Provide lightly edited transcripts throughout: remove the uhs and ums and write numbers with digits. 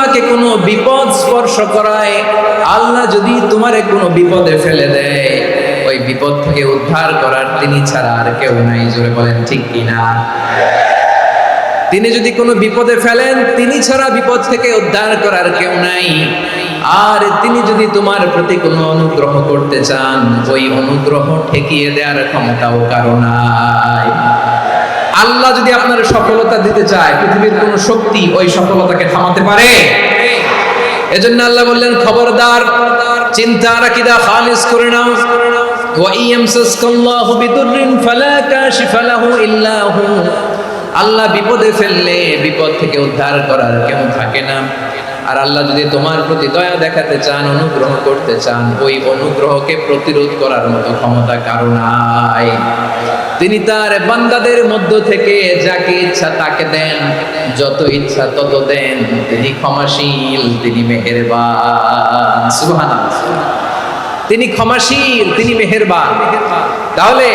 তোমাকে কোনো বিপদ স্পর্শ করায়, আল্লাহ যদি তোমারে কোনো বিপদে ফেলে দেয়, ওই বিপদ থেকে উদ্ধার করার তিনি ছাড়া আর কেউ নাই। জোরে বলেন ঠিক কিনা? তিনি যদি কোনো বিপদে ফেলেন, তিনি ছাড়া বিপদ থেকে উদ্ধার করার কেউ নাই। আর তিনি যদি তোমার প্রতি কোনো অনুগ্রহ করতে চান, ওই অনুগ্রহ ঠেকিয়ে দেওয়ার ক্ষমতাও কারো নাই। আল্লাহ যদি আপনার সফলতা দিতে চায়, পৃথিবীর কোন শক্তি ওই সফলতাকে থামাতে পারে? এজন্য আল্লাহ বললেন, খবরদার, চিন্তা রাখিদা খালিস করে নাও। ওয়া ইয়ামসাসকাল্লাহু বিদুররিন ফালা কাশিফা লাহু ইল্লা হু। আল্লাহ বিপদে ফেললে বিপদ থেকে উদ্ধার করার কেউ থাকে না। আর আল্লাহ যদি তোমার প্রতি দয়া দেখাতে চান, অনুগ্রহ করতে চান, ওই অনুগ্রহকে প্রতিরোধ করার মতো ক্ষমতা কারো নাই। তিনি তার বান্দাদের মধ্য থেকে যাকে ইচ্ছা তাকে দেন, যত ইচ্ছা তত দেন। তিনি ক্ষমাশীল, তিনি মেহেরবান। সুবহানাল্লাহ। তিনি ক্ষমাশীল, তিনি মেহেরবান। তাহলে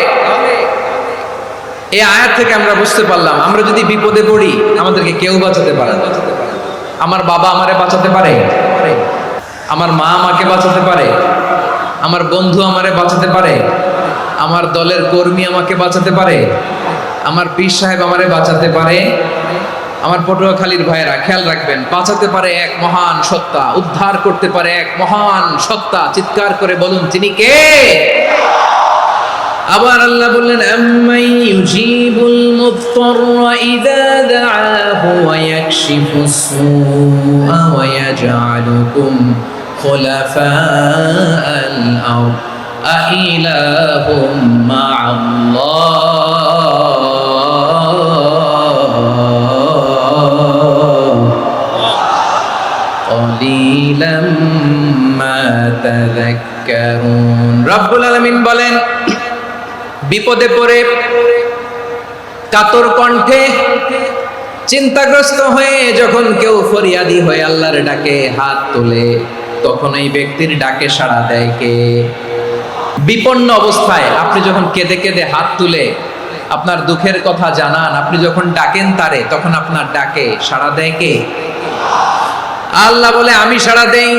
এই আয়াত থেকে আমরা বুঝতে পারলাম, আমরা যদি বিপদে পড়ি আমাদেরকে কেউ বাঁচাতে পারে না। আমার বাবা আমারে বাঁচাতে পারে, আমার মা আমাকে বাঁচাতে পারে, আমার বন্ধু আমারে বাঁচাতে পারে, আমার দলের কর্মী আমাকে বাঁচাতে পারে, আমার পীর সাহেব আমারে বাঁচাতে পারে। আমার পটুয়াখালীর ভাইয়েরা খেয়াল রাখবেন, বাঁচাতে পারে এক মহান সত্তা, উদ্ধার করতে পারে এক মহান সত্তা। চিৎকার করে বলুন, তিনি কে? আবার আল্লাহ বললেন, আম্মাই ইউজিবুল মুফতাররা ইযা দাআহু ওয়া ইয়াকশিফুস সুআ ওয়া ইয়াজআলুকুম খুলাফাআল আরদ আইলাহুম মা'আল্লাহ ক্বালিলাম মা তাযাক্কারুন। রব্বুল আলামিন বলেন, বিপদে পড়ে কাতর কণ্ঠে চিন্তাগ্রস্ত হয়ে যখন কেউ ফরিয়াদি হয়ে আল্লাহর ডাকে হাত তোলে, তখন এই ব্যক্তির ডাকে সাড়া দেয় কে? বিপন্ন অবস্থায় আপনি যখন কেঁদে কেঁদে হাত তুলে আপনার দুঃখের কথা জানান, আপনি যখন ডাকেন তারে, তখন আপনার ডাকে সাড়া দেয় কে? আল্লাহ বলে, আমি সাড়া দেই।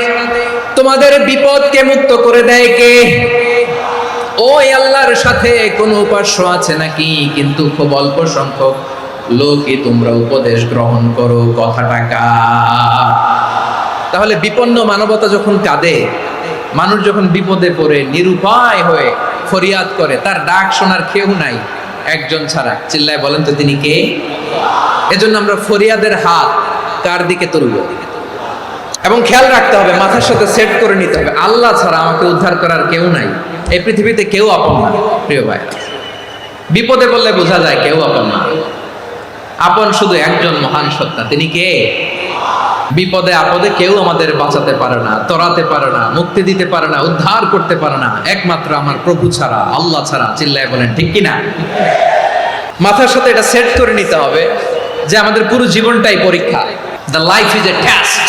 তোমাদের বিপদকে মুক্ত করে দেয় কে? ওই আল্লাহর সাথে কোন উপাস্য আছে নাকি? কিন্তু খুব অল্প সংখ্যক লোকই তোমরা উপদেশ গ্রহণ করো। কথাটা কার? তাহলে বিপন্ন মানবতা যখন কাঁদে, মানুষ যখন বিপদে পড়ে নিরুপায় হয়ে ফরিয়াদ করে, তার ডাক শোনার কেউ নাই একজন ছাড়া। চিল্লায় বলেন তো, তিনি কে? এজন্য আমরা ফরিয়াদের হাত কার দিকে তুলব? এবং খেয়াল রাখতে হবে, মাথার সাথে সেট করে নিতে হবে, আল্লাহ ছাড়া আমাকে উদ্ধার করার কেউ নাই। এই পৃথিবীতে কেউ আপন না। প্রিয় ভাই, বিপদে বললে বোঝা যায় কেউ আপন না। আপন শুধু একজন মহান সত্তা, তিনি কে? বিপদে আপদে কেউ আমাদের বাঁচাতে পারে না, তরাতে পারে না, মুক্তি দিতে পারে না, উদ্ধার করতে পারে না, একমাত্র আমার প্রভু ছাড়া, আল্লাহ ছাড়া। চিল্লায় বলেন ঠিক কিনা? মাথার সাথে এটা সেট করে নিতে হবে যে আমাদের পুরো জীবনটাই পরীক্ষা। The life is a test.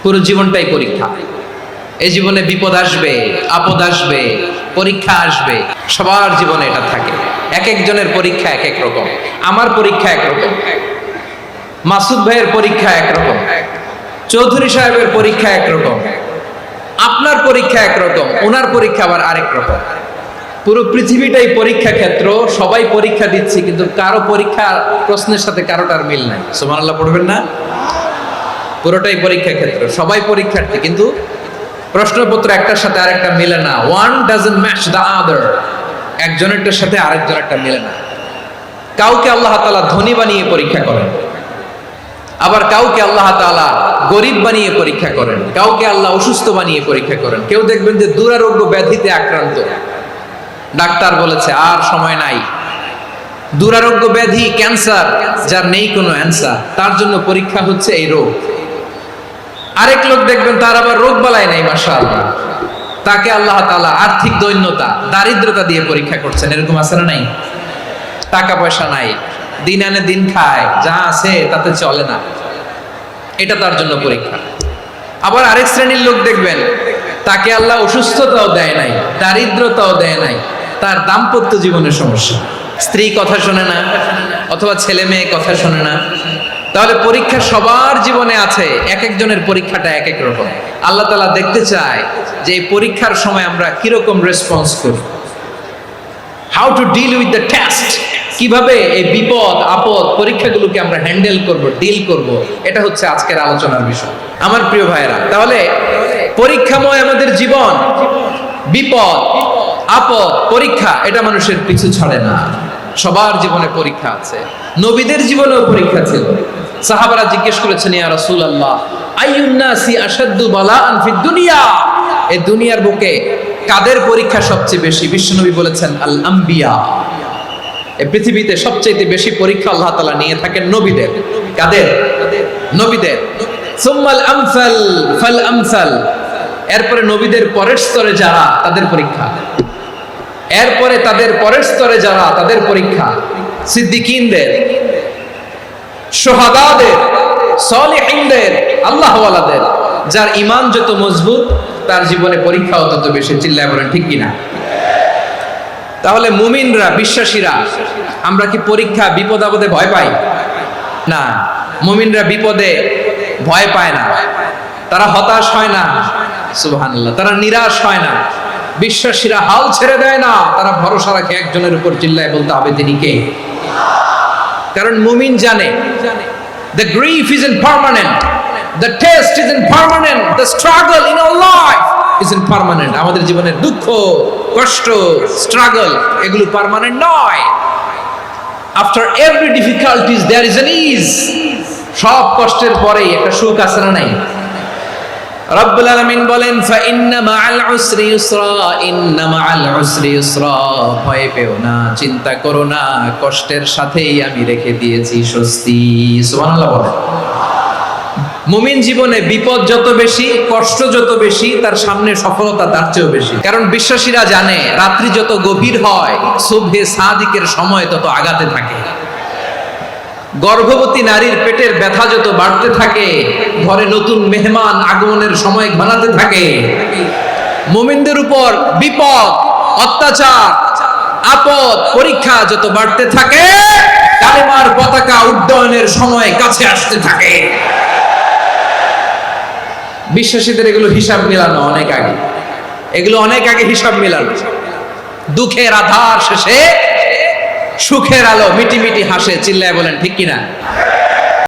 পুরো জীবনটাই পরীক্ষা। এই জীবনে বিপদ আসবে, আপদ আসবে, পরীক্ষা আসবে, সবার জীবনে এটা থাকে। এক একজনের পরীক্ষা এক এক রকম। আমার পরীক্ষা একরকম, মাসুদ ভাইয়ের পরীক্ষা একরকম, চৌধুরী সাহেবের পরীক্ষা একরকম, আপনার পরীক্ষা একরকম, ওনার পরীক্ষা আবার আরেক রকম। পুরো পৃথিবীটাই পরীক্ষা ক্ষেত্র, সবাই পরীক্ষা দিচ্ছি, কিন্তু কারো পরীক্ষা প্রশ্নের সাথে কারোটার মিল নাই। সুবহানাল্লাহ পড়বেন না? পুরোটাই পরীক্ষা ক্ষেত্র, সবাই পরীক্ষার্থী, কিন্তু প্রশ্নপত্র একটার সাথে আরেকটা মিলে না। One doesn't match the other. একজনেরটার সাথে আরেকজনেরটা মিলে না। কাউকে আল্লাহ তাআলা ধনী বানিয়ে পরীক্ষা করেন, আবার কাউকে আল্লাহ তাআলা গরিব বানিয়ে পরীক্ষা করেন, কাউকে আল্লাহ অসুস্থ বানিয়ে পরীক্ষা করেন। কেউ দেখবেন যে দুরারোগ্য ব্যাধিতে আক্রান্ত, ডাক্তার বলেছে আর সময় নাই, দুরারোগ্য ব্যাধি, ক্যান্সার, যার নেই কোনো অ্যান্সার, তার জন্য পরীক্ষা হচ্ছে এই রোগ। আরেক লোক দেখবেন তার আবার রোগ বালাই নাই, মাশাআল্লাহ, তাকে আল্লাহ তাআলা আর্থিক দৈন্যতা, দারিদ্রতা দিয়ে পরীক্ষা করছেন। এরকম আছে না নাই? টাকা পয়সা নাই, দিন আনে দিন খায়, যা আছে তাতে চলে না, এটা তার জন্য পরীক্ষা। আবার আরেক শ্রেণীর লোক দেখবেন তাকে আল্লাহ অসুস্থতাও দেয় নাই, দারিদ্রতাও দেয় নাই, তার দাম্পত্য জীবনের সমস্যা, স্ত্রী কথা শোনে না, অথবা ছেলে মেয়ে কথা শোনে না, তাহলে পরীক্ষা সবার জীবনে আছে, এক একজনের পরীক্ষাটা এক এক রকম। আল্লাহ তাআলা দেখতে চায় যে এই পরীক্ষার সময় আমরা কিরকম রেসপন্স করি, how to deal with the test, কিভাবে এই বিপদ আপদ পরীক্ষাগুলোকে আমরা হ্যান্ডেল করব, ডিল করব, এটা হচ্ছে আজকের আলোচনার বিষয়। আমার প্রিয় ভাইয়েরা, তাহলে পরীক্ষাময় আমাদের জীবন, বিপদ আপদ পরীক্ষা এটা মানুষের পিছু ছাড়ে না, সবার জীবনে পরীক্ষা আছে। নবীদের জীবনেও পরীক্ষা ছিল। সাহাবারা জিজ্ঞেস করেছেন, ইয়া রাসূলুল্লাহ আইয়ুন নাসি আশাদ্দু বালাআন ফিদ দুনিয়া, এই দুনিয়ার বুকে কাদের পরীক্ষা সবচেয়ে বেশি? বিশ্বনবী বলেছেন আল আম্বিয়া, এই পৃথিবীতে সবচেয়ে বেশি পরীক্ষা আল্লাহ তাআলা নিয়ে থাকেন নবীদের। কাদের? নবীদের। সুম্মাল আমসাল ফাল আমসাল, এরপরে নবীদের পরের স্তরে যারা তাদের পরীক্ষা, এরপরে তাদের পরের স্তরে যারা তাদের পরীক্ষা, সিদ্দিকিনদের, শুহাদাদের, সালিহিনদের, আল্লাহওয়ালাদের। যার ঈমান যত মজবুত তার জীবনে পরীক্ষাও তত বেশি। চিল্লায় বলেন ঠিক কিনা? তাহলে মুমিনরা, বিশ্বাসীরা, আমরা কি পরীক্ষা বিপদ আপদে ভয় পাই? না, মুমিনরা বিপদে ভয় পায় না, তারা হতাশ হয় না, সুবহানাল্লাহ, তারা নিরাশ হয় না। বিশ্বাসীরা হাল ছেড়ে দেয় না, তারা ভরসা রাখে একজনের উপর। চিল্লায় বলতে হবে তিনি কে? কারণ মুমিন জানে the grief isn't permanent, the test isn't permanent, the struggle in our life isn't permanent. আমাদের জীবনের দুঃখ, কষ্ট, স্ট্রাগল এগুলো পার্মানেন্ট নয়। after every difficulties there is an ease, সব কষ্টের পরেই একটা সুখ আছে না নাই? রব্বুল আলামিন বলেন ফা ইন্না মাআল উসরি ইউসরা, ইন্না মাআল উসরি ইউসরা, ভয় পেও না, চিন্তা করো না, কষ্টের সাথেই আমি রেখে দিয়েছি স্বস্তি। সুবহানাল্লাহ বলেন। মুমিন জীবনে বিপদ যত বেশি, কষ্ট যত বেশি, তার সামনে সফলতা তার চেয়েও বেশি। কারণ বিশ্বাসীরা জানে রাত্রি যত গভীর হয় সুবহে সাদিকের সময় তত আগাতে থাকে। গর্ভবতী নারীর পেটের ব্যথা যত বাড়তে থাকে, ঘরে নতুন মেহমান আগমনের সময় ঘনাতে থাকে। মুমিনদের উপর বিপদ, অত্যাচার, আপদ, পরীক্ষা যত বাড়তে থাকে, কালেমার পতাকা উড্ডয়নের সময় কাছে আসতে থাকে। বিশ্বাসীদের এগুলো হিসাব মেলানো অনেক আগে, এগুলো অনেক আগে হিসাব মেলানো। দুঃখের আধার শেষে সুখের আলো মিটি মিটি হাসে। চিল্লায় বলেন ঠিক কিনা?